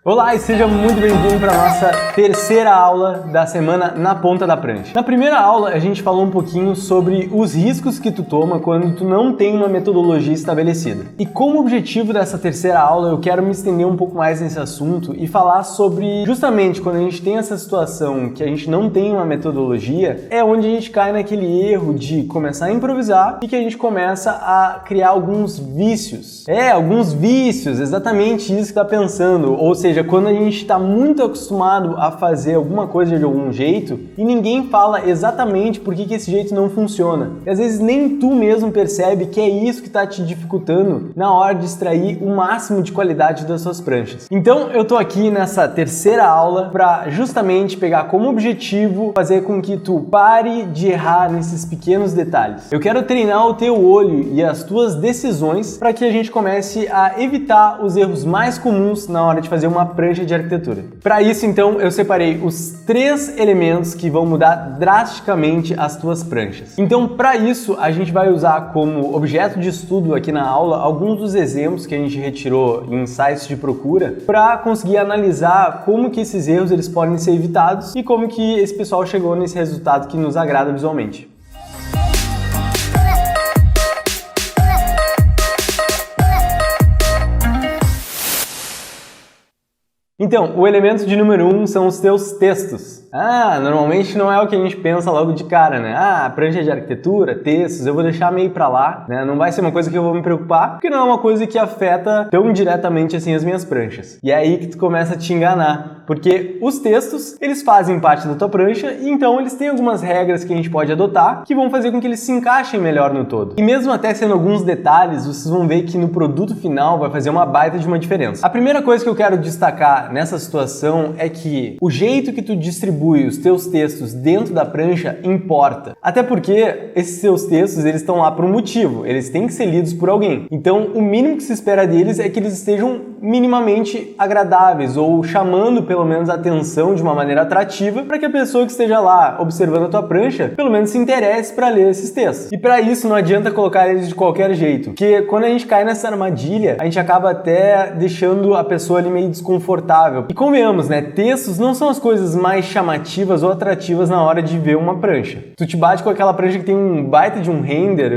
Olá e seja muito bem-vindo para a nossa terceira aula da semana na ponta da prancha. Na primeira aula a gente falou um pouquinho sobre os riscos que tu toma quando tu não tem uma metodologia estabelecida. E como objetivo dessa terceira aula eu quero me estender um pouco mais nesse assunto e falar sobre justamente quando a gente tem essa situação que a gente não tem uma metodologia, é onde a gente cai naquele erro de começar a improvisar e que a gente começa a criar alguns vícios. Alguns vícios, exatamente isso que tá pensando, ou seja, quando a gente está muito acostumado a fazer alguma coisa de algum jeito e ninguém fala exatamente por que esse jeito não funciona. E às vezes nem tu mesmo percebe que é isso que está te dificultando na hora de extrair o máximo de qualidade das suas pranchas. Então eu tô aqui nessa terceira aula para justamente pegar como objetivo fazer com que tu pare de errar nesses pequenos detalhes. Eu quero treinar o teu olho e as tuas decisões para que a gente comece a evitar os erros mais comuns na hora de fazer uma prancha de arquitetura. Para isso, então, eu separei os 3 elementos que vão mudar drasticamente as tuas pranchas. Então, para isso, a gente vai usar como objeto de estudo aqui na aula alguns dos exemplos que a gente retirou em sites de procura para conseguir analisar como que esses erros eles podem ser evitados e como que esse pessoal chegou nesse resultado que nos agrada visualmente. Então, o elemento de número 1 são os teus textos. Normalmente não é o que a gente pensa logo de cara, né? Prancha de arquitetura, textos, eu vou deixar meio pra lá, né? Não vai ser uma coisa que eu vou me preocupar, porque não é uma coisa que afeta tão diretamente assim as minhas pranchas. E é aí que tu começa a te enganar, porque os textos, eles fazem parte da tua prancha e então eles têm algumas regras que a gente pode adotar que vão fazer com que eles se encaixem melhor no todo. E mesmo até sendo alguns detalhes, vocês vão ver que no produto final vai fazer uma baita de uma diferença. A primeira coisa que eu quero destacar nessa situação é que o jeito que tu distribui os teus textos dentro da prancha importa. Até porque esses teus textos, eles estão lá por um motivo, eles têm que ser lidos por alguém. Então, o mínimo que se espera deles é que eles estejam minimamente agradáveis ou chamando pelo menos a atenção de uma maneira atrativa para que a pessoa que esteja lá observando a tua prancha, pelo menos se interesse para ler esses textos. E para isso não adianta colocar eles de qualquer jeito, porque quando a gente cai nessa armadilha, a gente acaba até deixando a pessoa ali meio desconfortável. E convenhamos, né? Textos não são as coisas mais chamativas ou atrativas na hora de ver uma prancha. Tu te bate com aquela prancha que tem um baita de um render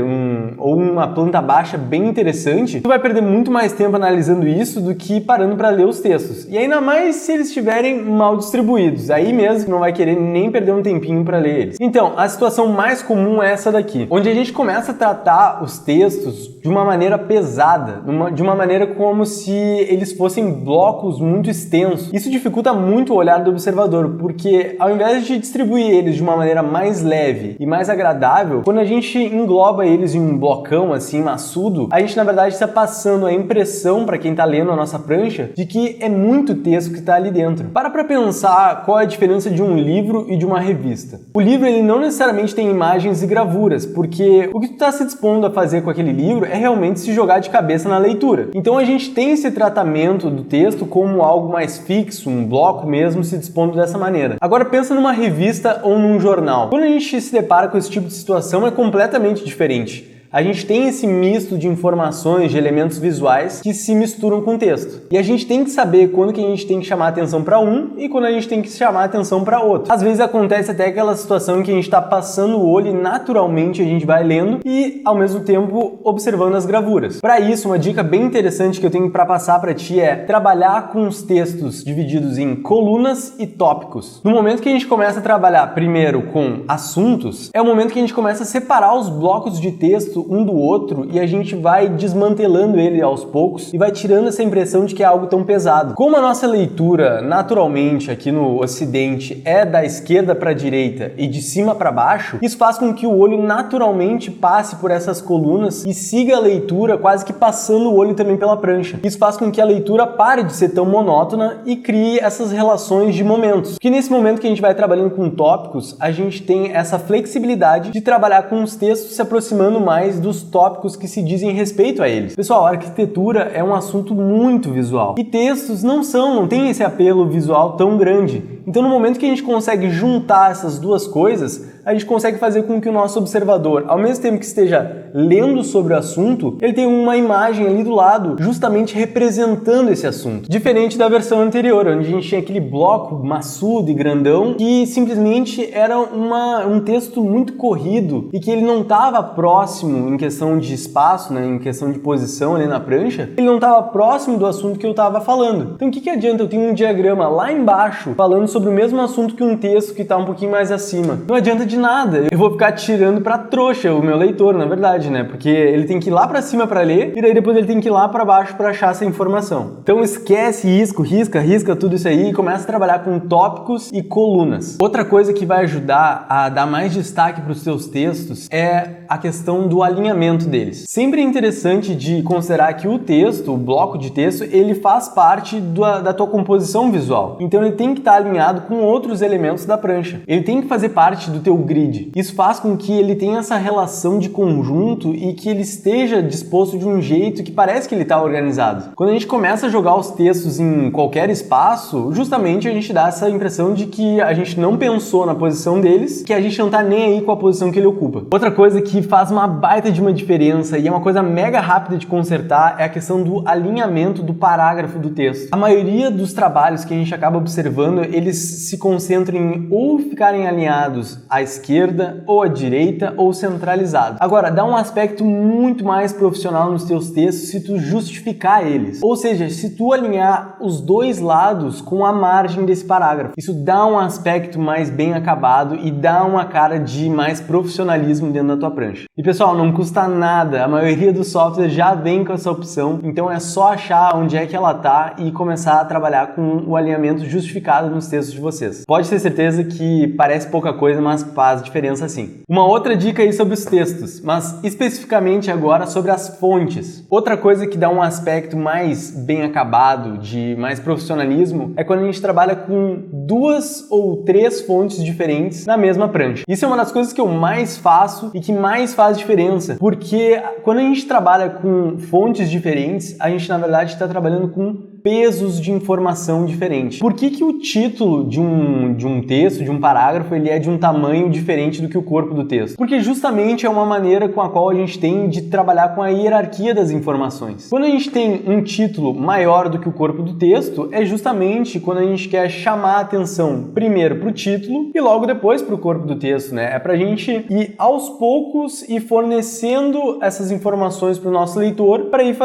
ou uma planta baixa bem interessante, tu vai perder muito mais tempo analisando isso do que parando para ler os textos. E ainda mais se eles estiverem mal distribuídos. Aí mesmo não vai querer nem perder um tempinho para ler eles. Então, a situação mais comum é essa daqui, onde a gente começa a tratar os textos de uma maneira pesada, de uma maneira como se eles fossem blocos muito extensos. Isso dificulta muito o olhar do observador, porque ao invés de distribuir eles de uma maneira mais leve e mais agradável, quando a gente engloba eles em um blocão assim maçudo, a gente na verdade está passando a impressão para quem está lendo a nossa prancha de que é muito texto que está ali dentro. Para pensar qual é a diferença de um livro e de uma revista. O livro ele não necessariamente tem imagens e gravuras, porque o que tu está se dispondo a fazer com aquele livro é realmente se jogar de cabeça na leitura. Então a gente tem esse tratamento do texto como algo mais fixo, um bloco mesmo se dispondo dessa maneira. Agora pensa numa revista ou num jornal. Quando a gente se depara com esse tipo de situação é completamente diferente. A gente tem esse misto de informações, de elementos visuais que se misturam com o texto. E a gente tem que saber quando que a gente tem que chamar atenção para um e quando a gente tem que chamar atenção para outro. Às vezes acontece até aquela situação em que a gente está passando o olho e naturalmente a gente vai lendo e ao mesmo tempo observando as gravuras. Para isso, uma dica bem interessante que eu tenho para passar para ti é trabalhar com os textos divididos em colunas e tópicos. No momento que a gente começa a trabalhar primeiro com assuntos, é o momento que a gente começa a separar os blocos de texto um do outro e a gente vai desmantelando ele aos poucos e vai tirando essa impressão de que é algo tão pesado. Como a nossa leitura naturalmente aqui no Ocidente é da esquerda para a direita e de cima para baixo, isso faz com que o olho naturalmente passe por essas colunas e siga a leitura quase que passando o olho também pela prancha. Isso faz com que a leitura pare de ser tão monótona e crie essas relações de momentos. Que nesse momento que a gente vai trabalhando com tópicos, a gente tem essa flexibilidade de trabalhar com os textos se aproximando mais dos tópicos que se dizem respeito a eles. Pessoal, a arquitetura é um assunto muito visual e textos não têm esse apelo visual tão grande. Então, no momento que a gente consegue juntar essas duas coisas, a gente consegue fazer com que o nosso observador, ao mesmo tempo que esteja lendo sobre o assunto, ele tem uma imagem ali do lado, justamente representando esse assunto. Diferente da versão anterior, onde a gente tinha aquele bloco maçudo e grandão, que simplesmente era um texto muito corrido e que ele não estava próximo em questão de espaço, né, em questão de posição ali na prancha, ele não estava próximo do assunto que eu estava falando. Então o que adianta eu ter um diagrama lá embaixo falando sobre o mesmo assunto que um texto que está um pouquinho mais acima? Não adianta de nada, eu vou ficar tirando para trouxa o meu leitor, na verdade, né? Porque ele tem que ir lá para cima para ler e daí depois ele tem que ir lá para baixo para achar essa informação. Então esquece isso, risca tudo isso aí e começa a trabalhar com tópicos e colunas. Outra coisa que vai ajudar a dar mais destaque para os seus textos é a questão do alinhamento deles. Sempre é interessante de considerar que o texto, o bloco de texto, ele faz parte da tua composição visual. Então ele tem que estar alinhado com outros elementos da prancha. Ele tem que fazer parte do teu grid. Isso faz com que ele tenha essa relação de conjunto e que ele esteja disposto de um jeito que parece que ele está organizado. Quando a gente começa a jogar os textos em qualquer espaço, justamente a gente dá essa impressão de que a gente não pensou na posição deles, que a gente não está nem aí com a posição que ele ocupa. Outra coisa que faz uma baita de uma diferença e é uma coisa mega rápida de consertar é a questão do alinhamento do parágrafo do texto. A maioria dos trabalhos que a gente acaba observando, eles se concentram em ou ficarem alinhados à esquerda ou à direita ou centralizado. Agora, dá um aspecto muito mais profissional nos teus textos se tu justificar eles. Ou seja, se tu alinhar os dois lados com a margem desse parágrafo. Isso dá um aspecto mais bem acabado e dá uma cara de mais profissionalismo dentro da tua prancha. E pessoal, não custa nada, a maioria dos softwares já vem com essa opção, então é só achar onde é que ela tá e começar a trabalhar com o alinhamento justificado nos textos de vocês. Pode ter certeza que parece pouca coisa, mas faz diferença sim. Uma outra dica aí sobre os textos, mas especificamente agora sobre as fontes. Outra coisa que dá um aspecto mais bem acabado, de mais profissionalismo, é quando a gente trabalha com 2 ou 3 fontes diferentes na mesma prancha. Isso é uma das coisas que eu mais faço e que mais faz diferença, porque quando a gente trabalha com fontes diferentes, a gente na verdade está trabalhando com pesos de informação diferentes. Por que o título de um texto, de um parágrafo, ele é de um tamanho diferente do que o corpo do texto? Porque justamente é uma maneira com a qual a gente tem de trabalhar com a hierarquia das informações. Quando a gente tem um título maior do que o corpo do texto, é justamente quando a gente quer chamar a atenção primeiro para o título e logo depois para o corpo do texto, né? É pra gente ir aos poucos e fornecendo essas informações para o nosso leitor para ir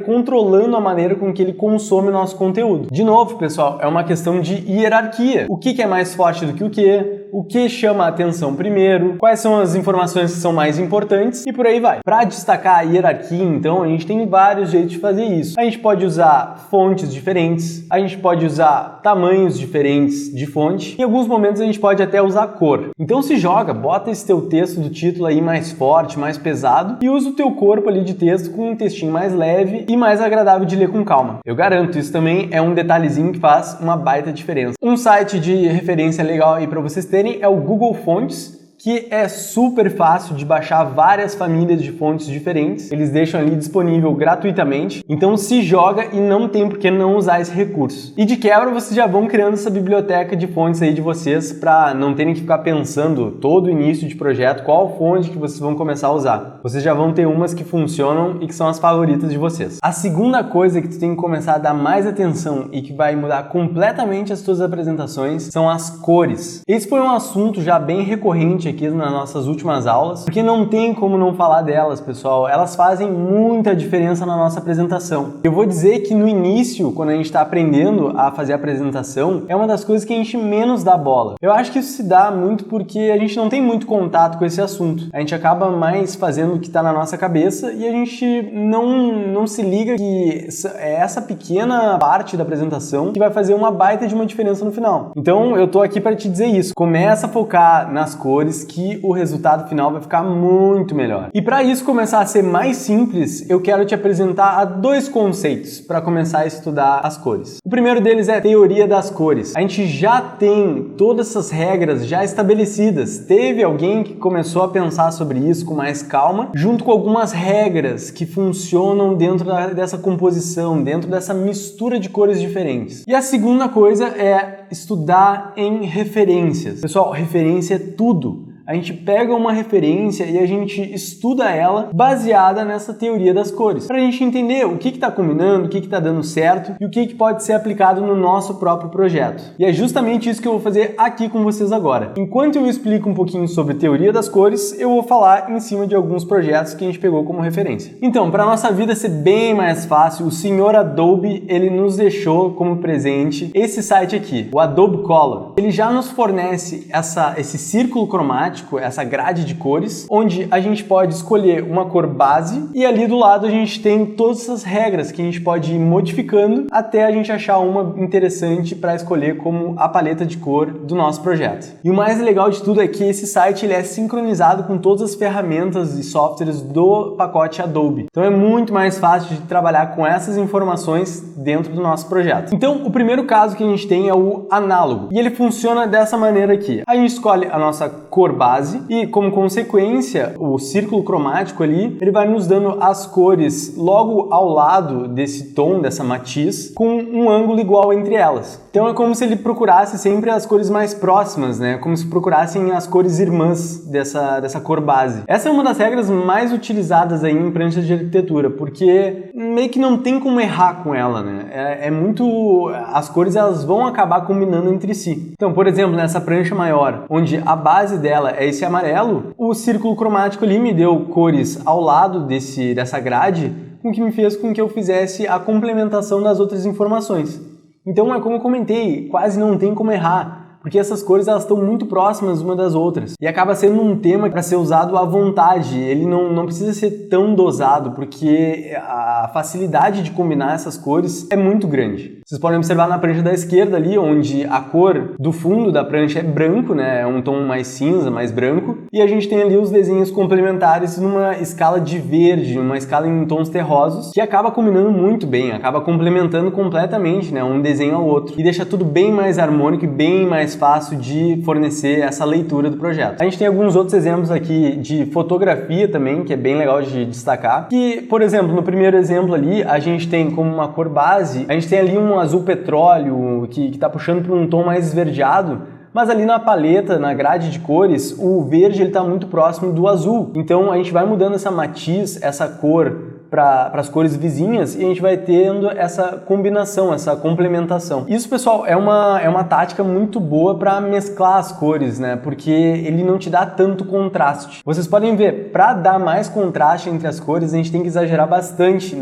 controlando a maneira com que ele consome o nosso conteúdo. De novo, pessoal, é uma questão de hierarquia. O que é mais forte do que o quê? O que chama a atenção primeiro? Quais são as informações que são mais importantes? E por aí vai. Para destacar a hierarquia, então, a gente tem vários jeitos de fazer isso. A gente pode usar fontes diferentes, a gente pode usar tamanhos diferentes de fonte, em alguns momentos a gente pode até usar cor. Então se joga, bota esse teu texto do título aí mais forte, mais pesado e usa o teu corpo ali de texto com um textinho mais leve e mais agradável de ler com calma. Eu garanto, isso também é um detalhezinho que faz uma baita diferença. Um site de referência legal aí para vocês terem é o Google Fontes, que é super fácil de baixar várias famílias de fontes diferentes. Eles deixam ali disponível gratuitamente. Então se joga e não tem por que não usar esse recurso. E de quebra vocês já vão criando essa biblioteca de fontes aí de vocês para não terem que ficar pensando todo o início de projeto qual fonte que vocês vão começar a usar. Vocês já vão ter umas que funcionam e que são as favoritas de vocês. A segunda coisa que tu tem que começar a dar mais atenção e que vai mudar completamente as tuas apresentações são as cores. Esse foi um assunto já bem recorrente aqui nas nossas últimas aulas, porque não tem como não falar delas, pessoal. Elas fazem muita diferença na nossa apresentação. Eu vou dizer que no início, quando a gente está aprendendo a fazer a apresentação, é uma das coisas que a gente menos dá bola. Eu acho que isso se dá muito porque a gente não tem muito contato com esse assunto. A gente acaba mais fazendo o que está na nossa cabeça e a gente não se liga que é essa pequena parte da apresentação que vai fazer uma baita de uma diferença no final. Então, eu tô aqui para te dizer isso. Começa a focar nas cores que o resultado final vai ficar muito melhor. E para isso começar a ser mais simples, eu quero te apresentar 2 conceitos para começar a estudar as cores. O primeiro deles é a teoria das cores. A gente já tem todas essas regras já estabelecidas. Teve alguém que começou a pensar sobre isso com mais calma, junto com algumas regras que funcionam dentro dessa composição, dentro dessa mistura de cores diferentes. E a segunda coisa é estudar em referências. Pessoal, referência é tudo. A gente pega uma referência e a gente estuda ela baseada nessa teoria das cores, para a gente entender o que está combinando, o que está dando certo e o que pode ser aplicado no nosso próprio projeto. E é justamente isso que eu vou fazer aqui com vocês agora. Enquanto eu explico um pouquinho sobre teoria das cores, eu vou falar em cima de alguns projetos que a gente pegou como referência. Então, para a nossa vida ser bem mais fácil, o senhor Adobe, ele nos deixou como presente esse site aqui, o Adobe Color. Ele já nos fornece esse círculo cromático, essa grade de cores, onde a gente pode escolher uma cor base e ali do lado a gente tem todas essas regras que a gente pode ir modificando até a gente achar uma interessante para escolher como a paleta de cor do nosso projeto. E o mais legal de tudo é que esse site ele é sincronizado com todas as ferramentas e softwares do pacote Adobe. Então é muito mais fácil de trabalhar com essas informações dentro do nosso projeto. Então o primeiro caso que a gente tem é o análogo e ele funciona dessa maneira aqui. A gente escolhe a nossa cor base e, como consequência, o círculo cromático ali, ele vai nos dando as cores logo ao lado desse tom, dessa matiz, com um ângulo igual entre elas. Então é como se ele procurasse sempre as cores mais próximas, né? Como se procurassem as cores irmãs dessa cor base. Essa é uma das regras mais utilizadas aí em pranchas de arquitetura, porque meio que não tem como errar com ela, né? As cores elas vão acabar combinando entre si. Então, por exemplo, nessa prancha maior, onde a base dela é esse amarelo, o círculo cromático ali me deu cores ao lado dessa grade, o que me fez com que eu fizesse a complementação das outras informações. Então, como eu comentei, quase não tem como errar, porque essas cores elas estão muito próximas uma das outras. E acaba sendo um tema para ser usado à vontade, ele não precisa ser tão dosado, porque a facilidade de combinar essas cores é muito grande. Vocês podem observar na prancha da esquerda ali, onde a cor do fundo da prancha é branco, né? É um tom mais cinza, mais branco. E a gente tem ali os desenhos complementares numa escala de verde, uma escala em tons terrosos, que acaba combinando muito bem, acaba complementando completamente, né? Um desenho ao outro. E deixa tudo bem mais harmônico e bem mais fácil de fornecer essa leitura do projeto. A gente tem alguns outros exemplos aqui de fotografia também, que é bem legal de destacar. Que, por exemplo, no primeiro exemplo ali, a gente tem como uma cor base, a gente tem ali um azul petróleo que está puxando para um tom mais esverdeado, mas ali na paleta, na grade de cores, o verde está muito próximo do azul. Então a gente vai mudando essa matiz, essa cor para as cores vizinhas e a gente vai tendo essa combinação, essa complementação. Isso, pessoal, é uma tática muito boa para mesclar as cores, né? Porque ele não te dá tanto contraste. Vocês podem ver, para dar mais contraste entre as cores, a gente tem que exagerar bastante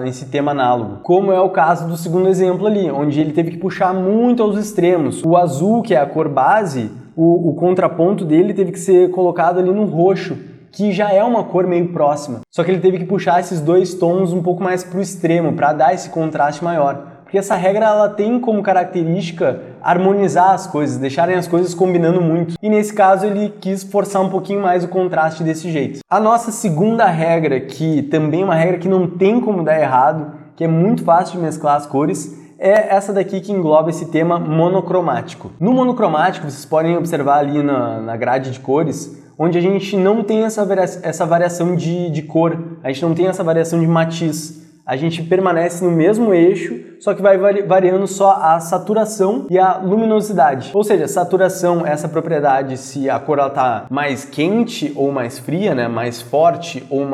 nesse tema análogo. Como é o caso do segundo exemplo ali, onde ele teve que puxar muito aos extremos. O azul, que é a cor base, o contraponto dele teve que ser colocado ali no roxo, que já é uma cor meio próxima. Só que ele teve que puxar esses dois tons um pouco mais para o extremo, para dar esse contraste maior. Porque essa regra ela tem como característica harmonizar as coisas, deixarem as coisas combinando muito. E nesse caso ele quis forçar um pouquinho mais o contraste desse jeito. A nossa segunda regra, que também é uma regra que não tem como dar errado, que é muito fácil de mesclar as cores, é essa daqui que engloba esse tema monocromático. No monocromático, vocês podem observar ali na grade de cores, onde a gente não tem essa variação de cor, a gente não tem essa variação de matiz. A gente permanece no mesmo eixo, só que vai variando só a saturação e a luminosidade. Ou seja, saturação é essa propriedade se a cor está mais quente ou mais fria, né? Mais forte ou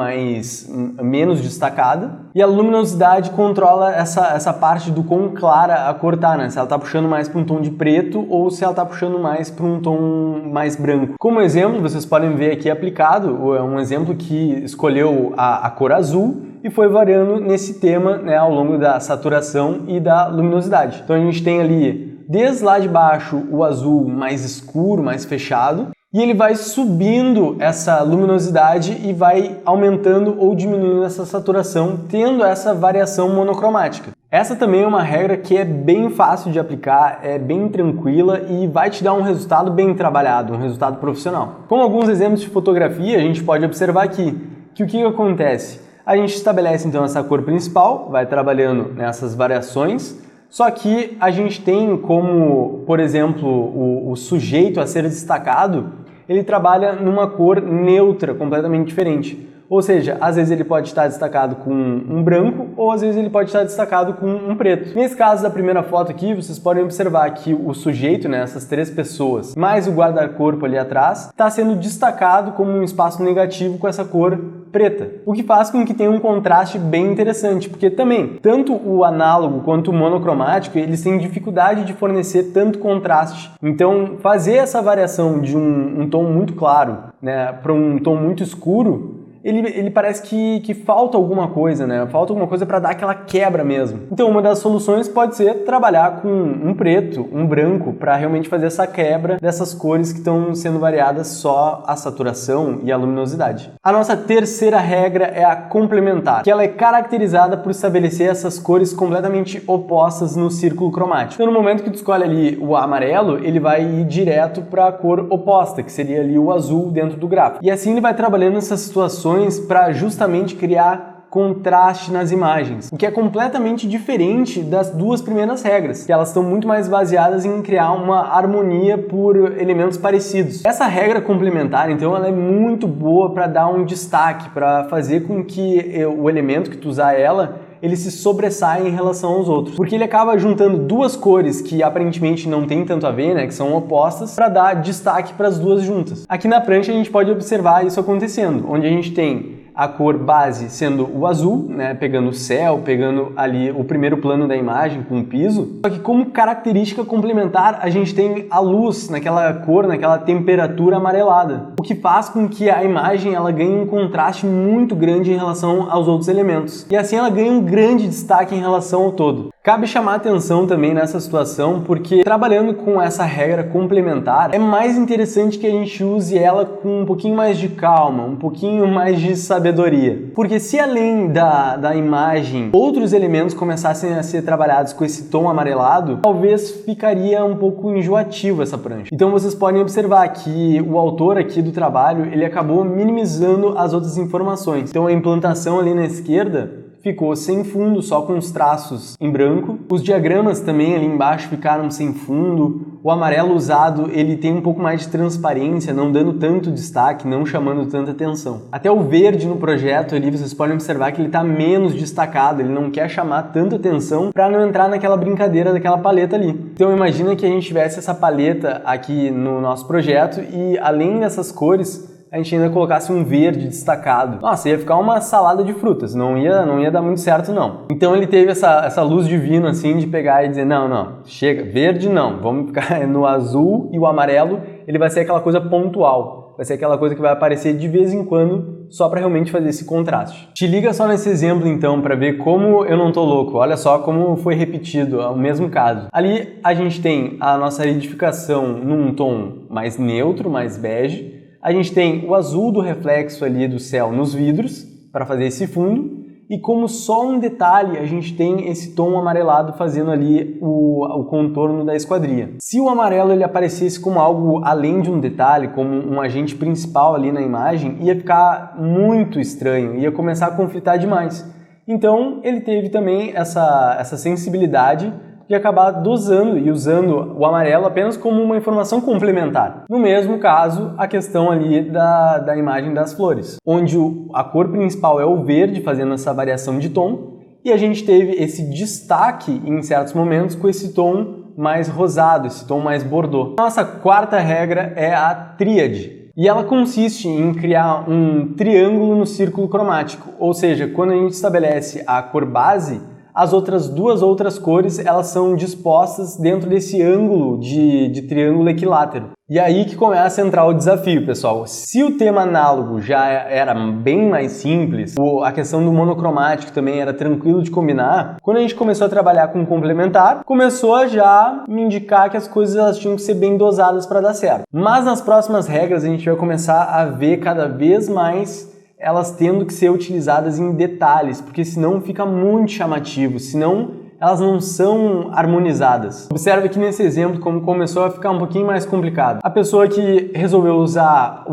menos destacada. E a luminosidade controla essa parte do quão clara a cor tá, né? Se ela está puxando mais para um tom de preto ou se ela está puxando mais para um tom mais branco. Como exemplo, vocês podem ver aqui aplicado, é um exemplo que escolheu a cor azul e foi variando nesse tema, né, ao longo da saturação e da luminosidade. Então a gente tem ali, desde lá de baixo, o azul mais escuro, mais fechado, e ele vai subindo essa luminosidade e vai aumentando ou diminuindo essa saturação, tendo essa variação monocromática. Essa também é uma regra que é bem fácil de aplicar, é bem tranquila e vai te dar um resultado bem trabalhado, um resultado profissional. Com alguns exemplos de fotografia, a gente pode observar aqui que o que acontece? A gente estabelece então essa cor principal, vai trabalhando nessas variações, só que a gente tem como, por exemplo, o sujeito a ser destacado, ele trabalha numa cor neutra, completamente diferente. Ou seja, às vezes ele pode estar destacado com um branco ou às vezes ele pode estar destacado com um preto. Nesse caso da primeira foto aqui, vocês podem observar que o sujeito, né, essas 3 pessoas, mais o guarda-corpo ali atrás, está sendo destacado como um espaço negativo com essa cor preta, o que faz com que tenha um contraste bem interessante, porque também, tanto o análogo quanto o monocromático, eles têm dificuldade de fornecer tanto contraste. Então, fazer essa variação de um tom muito claro, né, para um tom muito escuro, ele parece que falta alguma coisa, né? Falta alguma coisa para dar aquela quebra mesmo. Então, uma das soluções pode ser trabalhar com um preto, um branco, para realmente fazer essa quebra dessas cores que estão sendo variadas só a saturação e a luminosidade. A nossa terceira regra é a complementar, que ela é caracterizada por estabelecer essas cores completamente opostas no círculo cromático. Então, no momento que tu escolhe ali o amarelo, ele vai ir direto para a cor oposta, que seria ali o azul dentro do gráfico. E assim ele vai trabalhando nessas situações para justamente criar contraste nas imagens, o que é completamente diferente das 2 primeiras regras, que elas estão muito mais baseadas em criar uma harmonia por elementos parecidos. Essa regra complementar, então, ela é muito boa para dar um destaque, para fazer com que o elemento que tu usar ela ele se sobressai em relação aos outros, porque ele acaba juntando 2 cores que aparentemente não tem tanto a ver, né, que são opostas, para dar destaque para as 2 juntas. Aqui na prancha a gente pode observar isso acontecendo, onde a gente tem a cor base sendo o azul, né, pegando o céu, pegando ali o primeiro plano da imagem com o piso. Só que como característica complementar, a gente tem a luz naquela cor, naquela temperatura amarelada, o que faz com que a imagem ela ganhe um contraste muito grande em relação aos outros elementos. E assim ela ganha um grande destaque em relação ao todo. Cabe chamar atenção também nessa situação, porque trabalhando com essa regra complementar, é mais interessante que a gente use ela com um pouquinho mais de calma, um pouquinho mais de sabedoria. Porque se além da imagem, outros elementos começassem a ser trabalhados com esse tom amarelado, talvez ficaria um pouco enjoativo essa prancha. Então vocês podem observar que o autor aqui do trabalho, ele acabou minimizando as outras informações. Então a implantação ali na esquerda ficou sem fundo, só com os traços em branco. Os diagramas também ali embaixo ficaram sem fundo. O amarelo usado, ele tem um pouco mais de transparência, não dando tanto destaque, não chamando tanta atenção. Até o verde no projeto ali, vocês podem observar que ele está menos destacado, ele não quer chamar tanta atenção para não entrar naquela brincadeira daquela paleta ali. Então imagina que a gente tivesse essa paleta aqui no nosso projeto e além dessas cores, a gente ainda colocasse um verde destacado. Nossa, ia ficar uma salada de frutas, não ia dar muito certo não. Então ele teve essa luz divina assim de pegar e dizer, não, chega, verde não, vamos ficar no azul e o amarelo, ele vai ser aquela coisa pontual, vai ser aquela coisa que vai aparecer de vez em quando só para realmente fazer esse contraste. Te liga só nesse exemplo então para ver como eu não tô louco, olha só como foi repetido o mesmo caso. Ali a gente tem a nossa edificação num tom mais neutro, mais bege. A gente tem o azul do reflexo ali do céu nos vidros, para fazer esse fundo, e como só um detalhe, a gente tem esse tom amarelado fazendo ali o contorno da esquadria. Se o amarelo ele aparecesse como algo além de um detalhe, como um agente principal ali na imagem, ia ficar muito estranho, ia começar a conflitar demais. Então, ele teve também essa sensibilidade de acabar dosando e usando o amarelo apenas como uma informação complementar. No mesmo caso, a questão ali da imagem das flores, onde a cor principal é o verde, fazendo essa variação de tom, e a gente teve esse destaque em certos momentos com esse tom mais rosado, esse tom mais bordô. Nossa quarta regra é a tríade. E ela consiste em criar um triângulo no círculo cromático, ou seja, quando a gente estabelece a cor base, as outras 2 outras cores elas são dispostas dentro desse ângulo de triângulo equilátero. E aí que começa a entrar o desafio, pessoal. Se o tema análogo já era bem mais simples, a questão do monocromático também era tranquilo de combinar, quando a gente começou a trabalhar com complementar, começou a já me indicar que as coisas elas tinham que ser bem dosadas para dar certo. Mas nas próximas regras a gente vai começar a ver cada vez mais elas tendo que ser utilizadas em detalhes, porque senão fica muito chamativo, senão elas não são harmonizadas. Observe que nesse exemplo como começou a ficar um pouquinho mais complicado. A pessoa que resolveu usar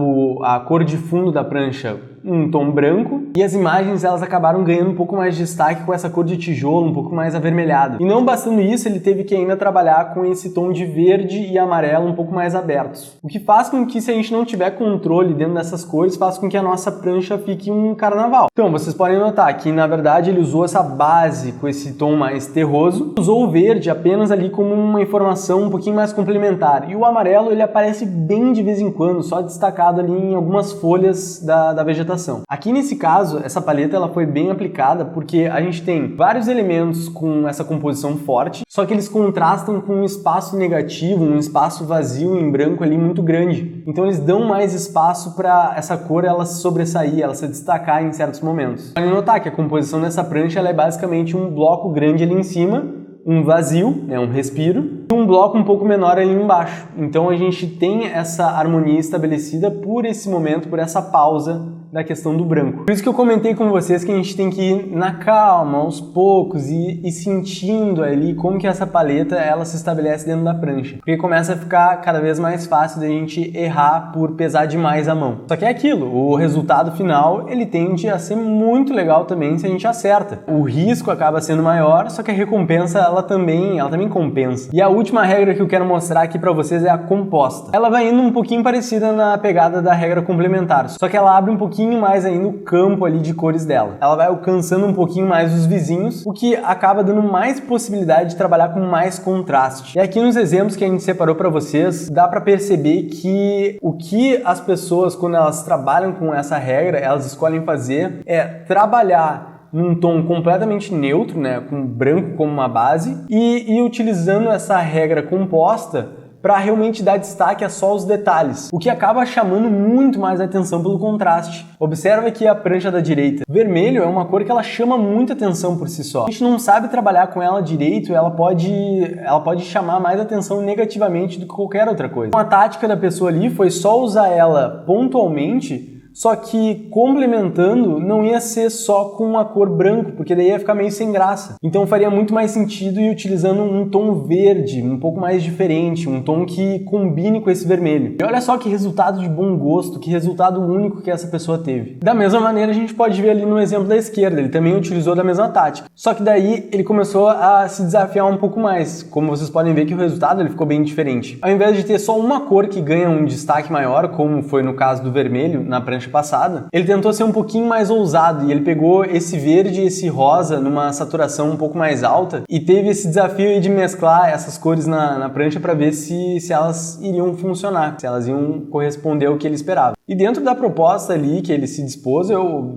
a cor de fundo da prancha um tom branco, e as imagens elas acabaram ganhando um pouco mais de destaque com essa cor de tijolo, um pouco mais avermelhado. E não bastando isso, ele teve que ainda trabalhar com esse tom de verde e amarelo um pouco mais abertos. O que faz com que, se a gente não tiver controle dentro dessas cores, faz com que a nossa prancha fique um carnaval. Então, vocês podem notar que, na verdade, ele usou essa base com esse tom mais terroso, usou o verde apenas ali como uma informação um pouquinho mais complementar, e o amarelo ele aparece bem de vez em quando, só destacado ali em algumas folhas da vegetação. Aqui nesse caso, essa paleta ela foi bem aplicada porque a gente tem vários elementos com essa composição forte, só que eles contrastam com um espaço negativo, um espaço vazio em branco ali muito grande. Então eles dão mais espaço para essa cor ela se sobressair, ela se destacar em certos momentos. Podem notar que a composição dessa prancha ela é basicamente um bloco grande ali em cima, um vazio, né, um respiro, e um bloco um pouco menor ali embaixo. Então a gente tem essa harmonia estabelecida por esse momento, por essa pausa da questão do branco. Por isso que eu comentei com vocês que a gente tem que ir na calma, aos poucos, e sentindo ali como que essa paleta ela se estabelece dentro da prancha. Porque começa a ficar cada vez mais fácil da gente errar por pesar demais a mão. Só que é aquilo, o resultado final ele tende a ser muito legal também se a gente acerta. O risco acaba sendo maior, só que a recompensa ela também compensa. E a última regra que eu quero mostrar aqui pra vocês é a composta. Ela vai indo um pouquinho parecida na pegada da regra complementar, só que ela abre um pouquinho mais aí no campo ali de cores dela. Ela vai alcançando um pouquinho mais os vizinhos, o que acaba dando mais possibilidade de trabalhar com mais contraste. E aqui nos exemplos que a gente separou para vocês, dá para perceber que o que as pessoas, quando elas trabalham com essa regra, elas escolhem fazer é trabalhar num tom completamente neutro, né, com branco como uma base, e utilizando essa regra composta para realmente dar destaque a só os detalhes, o que acaba chamando muito mais atenção pelo contraste. Observa aqui a prancha da direita. Vermelho é uma cor que ela chama muita atenção por si só. A gente não sabe trabalhar com ela direito, ela pode chamar mais atenção negativamente do que qualquer outra coisa. A tática da pessoa ali foi só usar ela pontualmente, só que complementando não ia ser só com a cor branco, porque daí ia ficar meio sem graça. Então faria muito mais sentido ir utilizando um tom verde, um pouco mais diferente, um tom que combine com esse vermelho. E olha só que resultado de bom gosto, que resultado único que essa pessoa teve. Da mesma maneira a gente pode ver ali no exemplo da esquerda, ele também utilizou da mesma tática. Só que daí ele começou a se desafiar um pouco mais. Como vocês podem ver que o resultado ele ficou bem diferente. Ao invés de ter só uma cor que ganha um destaque maior, como foi no caso do vermelho na prancha passada, ele tentou ser um pouquinho mais ousado e ele pegou esse verde e esse rosa numa saturação um pouco mais alta e teve esse desafio aí de mesclar essas cores na prancha para ver se elas iriam funcionar, se elas iam corresponder ao que ele esperava. E dentro da proposta ali que ele se dispôs,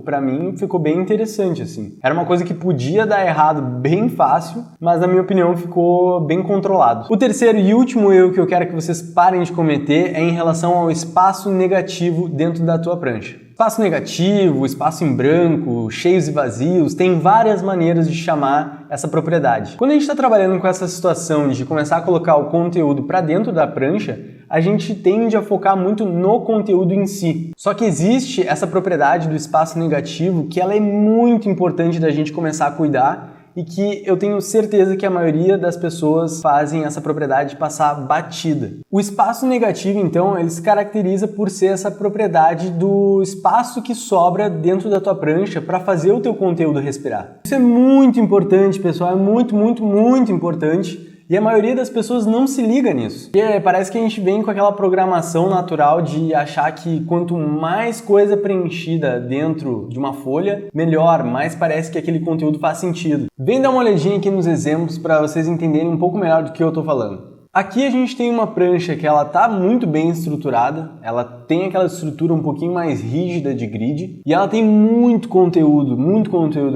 para mim ficou bem interessante assim. Era uma coisa que podia dar errado bem fácil, mas na minha opinião ficou bem controlado. O terceiro e último erro que eu quero que vocês parem de cometer é em relação ao espaço negativo dentro da tua prancha. Espaço negativo, espaço em branco, cheios e vazios, tem várias maneiras de chamar essa propriedade. Quando a gente está trabalhando com essa situação de começar a colocar o conteúdo para dentro da prancha, a gente tende a focar muito no conteúdo em si. Só que existe essa propriedade do espaço negativo que ela é muito importante da gente começar a cuidar e que eu tenho certeza que a maioria das pessoas fazem essa propriedade passar batida. O espaço negativo, então, ele se caracteriza por ser essa propriedade do espaço que sobra dentro da tua prancha para fazer o teu conteúdo respirar. Isso é muito importante, pessoal, é muito, muito, muito importante. E a maioria das pessoas não se liga nisso. E parece que a gente vem com aquela programação natural de achar que quanto mais coisa preenchida dentro de uma folha, melhor, mais parece que aquele conteúdo faz sentido. Vem dar uma olhadinha aqui nos exemplos para vocês entenderem um pouco melhor do que eu estou falando. Aqui a gente tem uma prancha que ela tá muito bem estruturada, ela tem aquela estrutura um pouquinho mais rígida de grid e ela tem muito conteúdo,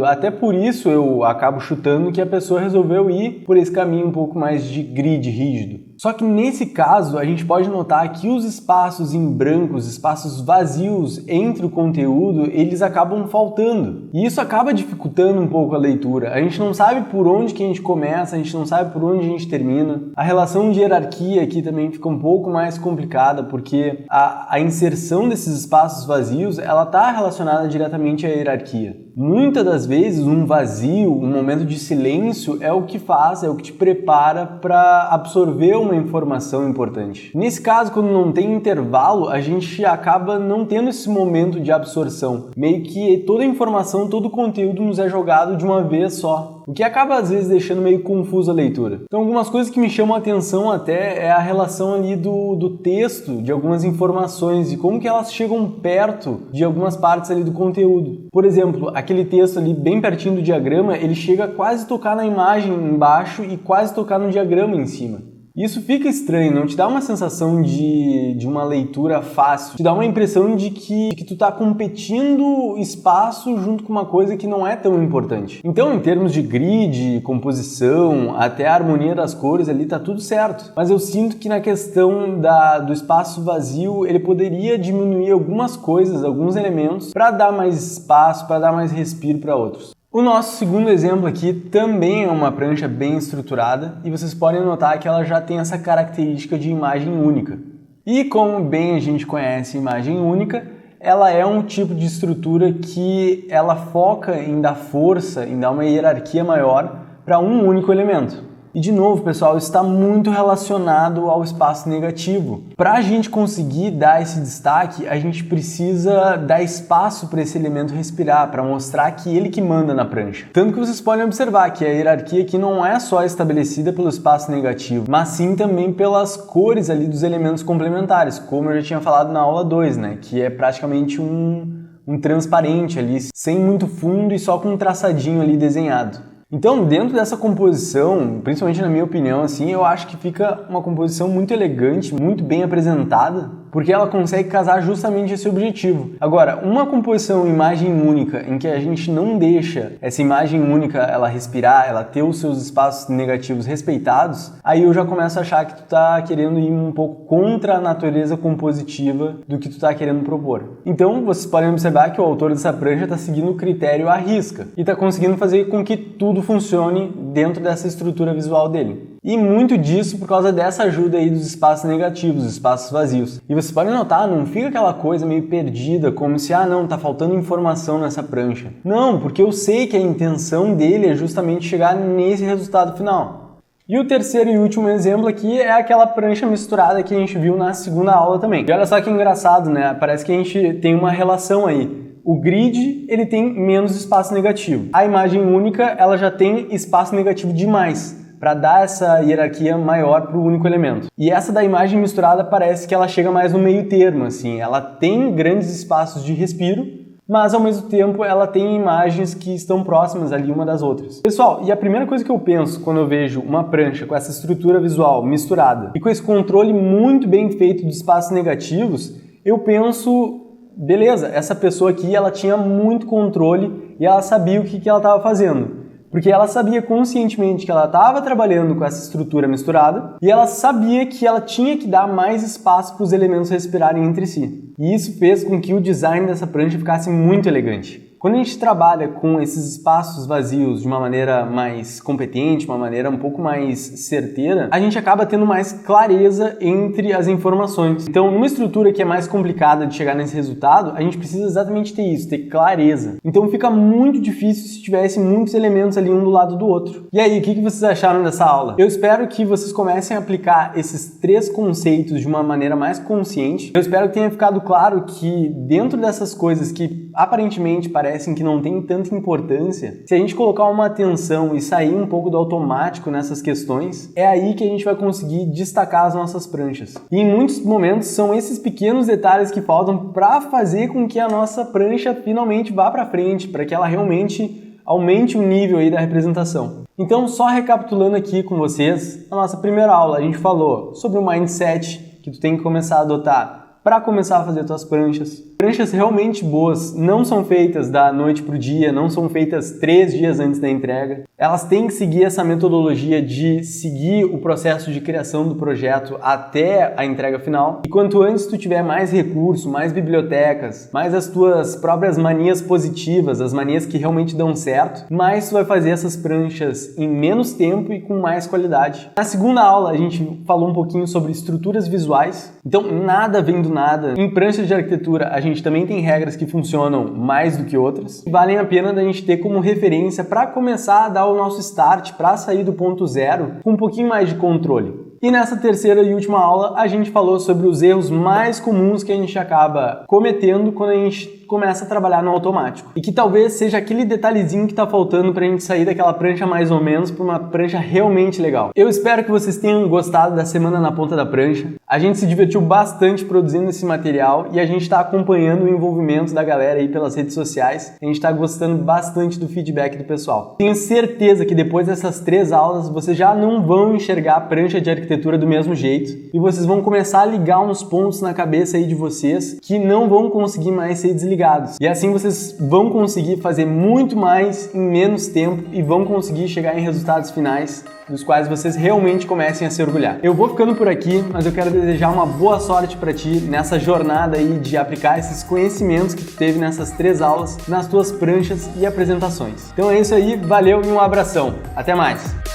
até por isso eu acabo chutando que a pessoa resolveu ir por esse caminho um pouco mais de grid rígido. Só que nesse caso a gente pode notar que os espaços em branco, os espaços vazios entre o conteúdo, eles acabam faltando. E isso acaba dificultando um pouco a leitura. A gente não sabe por onde que a gente começa, a gente não sabe por onde a gente termina. A relação de hierarquia aqui também fica um pouco mais complicada, porque a inserção desses espaços vazios, ela está relacionada diretamente à hierarquia. Muitas das vezes um vazio, um momento de silêncio é o que faz, é o que te prepara para absorver uma informação importante. Nesse caso, quando não tem intervalo, a gente acaba não tendo esse momento de absorção. Meio que toda a informação, todo o conteúdo nos é jogado de uma vez só, o que acaba às vezes deixando meio confuso a leitura. Então algumas coisas que me chamam a atenção até é a relação ali do texto, de algumas informações e como que elas chegam perto de algumas partes ali do conteúdo. Por exemplo, aquele texto ali bem pertinho do diagrama, ele chega a quase tocar na imagem embaixo e quase tocar no diagrama em cima. Isso fica estranho, não te dá uma sensação de uma leitura fácil, te dá uma impressão de que tu tá competindo espaço junto com uma coisa que não é tão importante. Então, em termos de grid, composição, até a harmonia das cores ali tá tudo certo. Mas eu sinto que na questão do espaço vazio, ele poderia diminuir algumas coisas, alguns elementos, para dar mais espaço, para dar mais respiro para outros. O nosso segundo exemplo aqui também é uma prancha bem estruturada e vocês podem notar que ela já tem essa característica de imagem única. E como bem a gente conhece imagem única, ela é um tipo de estrutura que ela foca em dar força, em dar uma hierarquia maior para um único elemento. E de novo, pessoal, isso está muito relacionado ao espaço negativo. Para a gente conseguir dar esse destaque, a gente precisa dar espaço para esse elemento respirar, para mostrar que ele que manda na prancha. Tanto que vocês podem observar que a hierarquia aqui não é só estabelecida pelo espaço negativo, mas sim também pelas cores ali dos elementos complementares, como eu já tinha falado na aula 2, né? Que é praticamente um transparente ali, sem muito fundo e só com um traçadinho ali desenhado. Então, dentro dessa composição, principalmente na minha opinião, assim, eu acho que fica uma composição muito elegante, muito bem apresentada, porque ela consegue casar justamente esse objetivo. Agora, uma composição imagem única, em que a gente não deixa essa imagem única ela respirar, ela ter os seus espaços negativos respeitados, aí eu já começo a achar que tu tá querendo ir um pouco contra a natureza compositiva do que tu tá querendo propor. Então, vocês podem observar que o autor dessa prancha está seguindo o critério à risca e está conseguindo fazer com que tudo funcione dentro dessa estrutura visual dele. E muito disso por causa dessa ajuda aí dos espaços negativos, dos espaços vazios. E vocês podem notar, não fica aquela coisa meio perdida, como se, não, tá faltando informação nessa prancha. Não, porque eu sei que a intenção dele é justamente chegar nesse resultado final. E o terceiro e último exemplo aqui é aquela prancha misturada que a gente viu na segunda aula também. E olha só que engraçado, né? Parece que a gente tem uma relação aí. O grid, ele tem menos espaço negativo. A imagem única, ela já tem espaço negativo demais, para dar essa hierarquia maior para o único elemento. E essa da imagem misturada parece que ela chega mais no meio termo, assim. Ela tem grandes espaços de respiro, mas ao mesmo tempo ela tem imagens que estão próximas ali uma das outras. Pessoal, e a primeira coisa que eu penso quando eu vejo uma prancha com essa estrutura visual misturada e com esse controle muito bem feito de espaços negativos, eu penso, beleza, essa pessoa aqui ela tinha muito controle e ela sabia o que ela estava fazendo. Porque ela sabia conscientemente que ela estava trabalhando com essa estrutura misturada e ela sabia que ela tinha que dar mais espaço para os elementos respirarem entre si. E isso fez com que o design dessa prancha ficasse muito elegante. Quando a gente trabalha com esses espaços vazios de uma maneira mais competente, uma maneira um pouco mais certeira, a gente acaba tendo mais clareza entre as informações. Então, numa estrutura que é mais complicada de chegar nesse resultado, a gente precisa exatamente ter isso, ter clareza. Então, fica muito difícil se tivesse muitos elementos ali um do lado do outro. E aí, o que vocês acharam dessa aula? Eu espero que vocês comecem a aplicar esses 3 conceitos de uma maneira mais consciente. Eu espero que tenha ficado claro que dentro dessas coisas que aparentemente parecem que não tem tanta importância, se a gente colocar uma atenção e sair um pouco do automático nessas questões, é aí que a gente vai conseguir destacar as nossas pranchas. E em muitos momentos são esses pequenos detalhes que faltam para fazer com que a nossa prancha finalmente vá para frente, para que ela realmente aumente o nível aí da representação. Então, só recapitulando aqui com vocês, na nossa primeira aula a gente falou sobre o mindset que tu tem que começar a adotar para começar a fazer tuas pranchas. Pranchas realmente boas não são feitas da noite para o dia, não são feitas 3 dias antes da entrega. Elas têm que seguir essa metodologia de seguir o processo de criação do projeto até a entrega final. E quanto antes tu tiver mais recurso, mais bibliotecas, mais as tuas próprias manias positivas, as manias que realmente dão certo, mais tu vai fazer essas pranchas em menos tempo e com mais qualidade. Na segunda aula a gente falou um pouquinho sobre estruturas visuais. Então nada vem do jornada. Em pranchas de arquitetura, a gente também tem regras que funcionam mais do que outras, e valem a pena da gente ter como referência para começar a dar o nosso start, para sair do ponto zero com um pouquinho mais de controle. E nessa terceira e última aula, a gente falou sobre os erros mais comuns que a gente acaba cometendo quando a gente começa a trabalhar no automático. E que talvez seja aquele detalhezinho que está faltando para a gente sair daquela prancha mais ou menos para uma prancha realmente legal. Eu espero que vocês tenham gostado da Semana na Ponta da Prancha. A gente se divertiu bastante produzindo esse material e a gente está acompanhando o envolvimento da galera aí pelas redes sociais. A gente está gostando bastante do feedback do pessoal. Tenho certeza que depois dessas 3 aulas, vocês já não vão enxergar a prancha de arquitetura do mesmo jeito e vocês vão começar a ligar uns pontos na cabeça aí de vocês que não vão conseguir mais ser desligados. E assim vocês vão conseguir fazer muito mais em menos tempo e vão conseguir chegar em resultados finais dos quais vocês realmente comecem a se orgulhar. Eu vou ficando por aqui, mas eu quero desejar uma boa sorte para ti nessa jornada aí de aplicar esses conhecimentos que tu teve nessas 3 aulas nas tuas pranchas e apresentações. Então é isso aí, valeu e um abração. Até mais!